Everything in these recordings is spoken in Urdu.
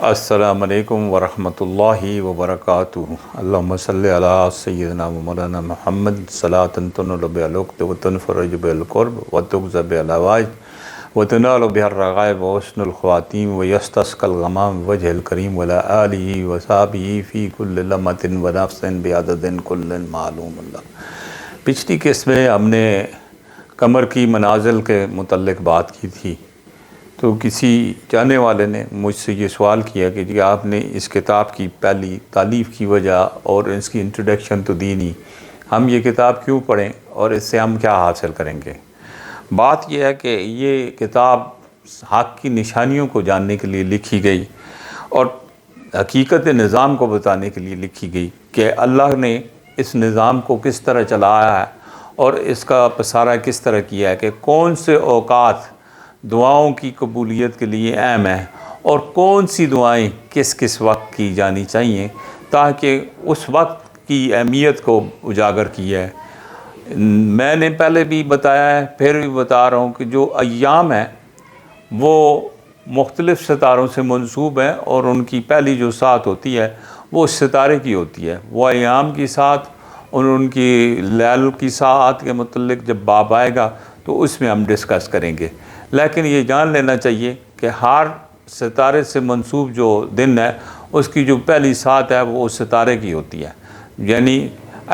السلام علیکم ورحمۃ اللہ وبرکاتہ۔ اللہم صلی علی سیدنا و مولانا محمد صلاۃ تنل بها العقد وتنفرج بها الکرب وتغفر بها الحوائج وتنال بها الرغائب وحسن الخواتیم ویستسقی الغمام بوجہ الکریم وعلی آلہ وصحبہ فی کل لمحۃ ونفس بعدد کل معلوم اللہ۔ پچھلی قسط میں ہم نے قمر کی منازل کے متعلق بات کی تھی، تو کسی جاننے والے نے مجھ سے یہ سوال کیا کہ جی آپ نے اس کتاب کی پہلی تالیف کی وجہ اور اس کی انٹروڈکشن تو دی نہیں، ہم یہ کتاب کیوں پڑھیں اور اس سے ہم کیا حاصل کریں گے؟ بات یہ ہے کہ یہ کتاب حق کی نشانیوں کو جاننے کے لیے لکھی گئی اور حقیقت نظام کو بتانے کے لیے لکھی گئی کہ اللہ نے اس نظام کو کس طرح چلایا ہے اور اس کا پسارہ کس طرح کیا ہے، کہ کون سے اوقات دعاؤں کی قبولیت کے لیے اہم ہیں اور کون سی دعائیں کس کس وقت کی جانی چاہیے، تاکہ اس وقت کی اہمیت کو اجاگر کیا ہے۔ میں نے پہلے بھی بتایا ہے، پھر بھی بتا رہا ہوں کہ جو ایام ہیں وہ مختلف ستاروں سے منسوب ہیں اور ان کی پہلی جو سات ہوتی ہے وہ اس ستارے کی ہوتی ہے۔ وہ ایام کی سات اور ان کی لیل کی ساعت کے متعلق جب باب آئے گا تو اس میں ہم ڈسکس کریں گے، لیکن یہ جان لینا چاہیے کہ ہر ستارے سے منسوب جو دن ہے اس کی جو پہلی سات ہے وہ اس ستارے کی ہوتی ہے۔ یعنی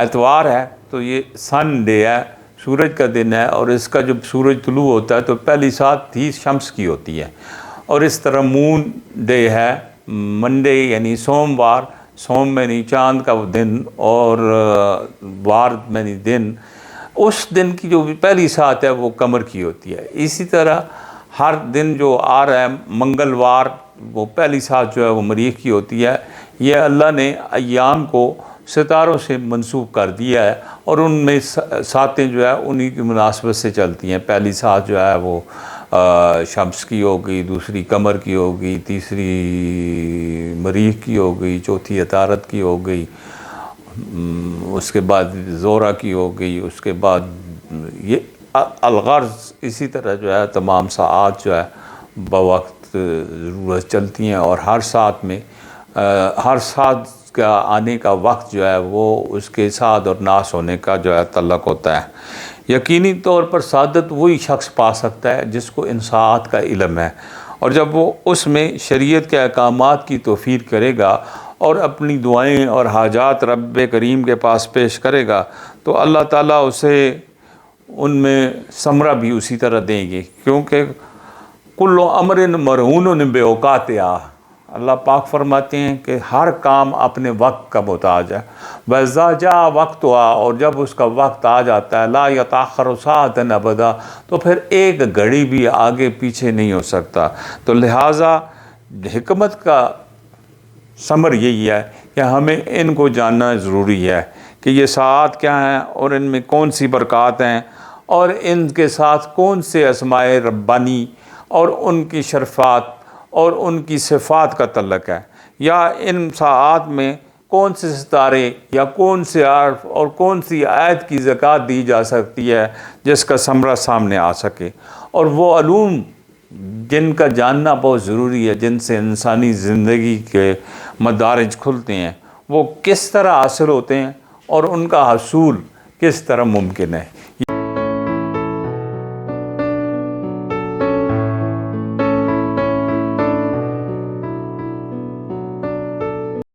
اتوار ہے تو یہ سن ڈے ہے، سورج کا دن ہے، اور اس کا جب سورج طلوع ہوتا ہے تو پہلی سات ہی شمس کی ہوتی ہے۔ اور اس طرح مون ڈے ہے، منڈے یعنی سوموار، سوم میں نہیں چاند کا وہ دن، اور وار میں نہیں دن، اس دن کی جو پہلی سات ہے وہ قمر کی ہوتی ہے۔ اسی طرح ہر دن جو آ رہا ہے منگلوار، وہ پہلی سات جو ہے وہ مریخ کی ہوتی ہے۔ یہ اللہ نے ایام کو ستاروں سے منسوب کر دیا ہے اور ان میں ساتیں جو ہے انہی کی مناسبت سے چلتی ہیں۔ پہلی سات جو ہے وہ شمس کی ہوگی، دوسری قمر کی ہوگی، تیسری مریخ کی ہوگی، چوتھی عطارد کی ہوگئی، اس کے بعد زہرہ کی ہو گئی، اس کے بعد یہ الغرض اسی طرح جو ہے تمام ساعات جو ہے بوقت ضرورت چلتی ہیں، اور ہر ساتھ میں ہر ساتھ کا آنے کا وقت جو ہے وہ اس کے ساتھ اور ناس ہونے کا جو ہے تعلق ہوتا ہے۔ یقینی طور پر سعادت وہی شخص پا سکتا ہے جس کو ان ساعات کا علم ہے، اور جب وہ اس میں شریعت کے احکامات کی توفیر کرے گا اور اپنی دعائیں اور حاجات رب کریم کے پاس پیش کرے گا تو اللہ تعالیٰ اسے ان میں ثمرہ بھی اسی طرح دیں گے، کیونکہ کل امر مرہون باوقاتہا، اللہ پاک فرماتے ہیں کہ ہر کام اپنے وقت کا محتاج ہے۔ وَإِذَا جَاءَ وَقْتُهَا، اور جب اس کا وقت آ جاتا ہے، لَا يَتَأَخَّرُ سَاعَةً أَبَدًا، تو پھر ایک گھڑی بھی آگے پیچھے نہیں ہو سکتا۔ تو لہٰذا حکمت کا ثمر یہی ہے کہ ہمیں ان کو جاننا ضروری ہے کہ یہ ساعات کیا ہیں اور ان میں کون سی برکات ہیں اور ان کے ساتھ کون سے اسماء ربانی اور ان کی شرفات اور ان کی صفات کا تعلق ہے، یا ان ساعات میں کون سے ستارے یا کون سے حرف اور کون سی آیت کی زکوٰۃ دی جا سکتی ہے جس کا ثمرہ سامنے آ سکے۔ اور وہ علوم جن کا جاننا بہت ضروری ہے، جن سے انسانی زندگی کے مدارج کھلتے ہیں، وہ کس طرح حاصل ہوتے ہیں اور ان کا حصول کس طرح ممکن ہے۔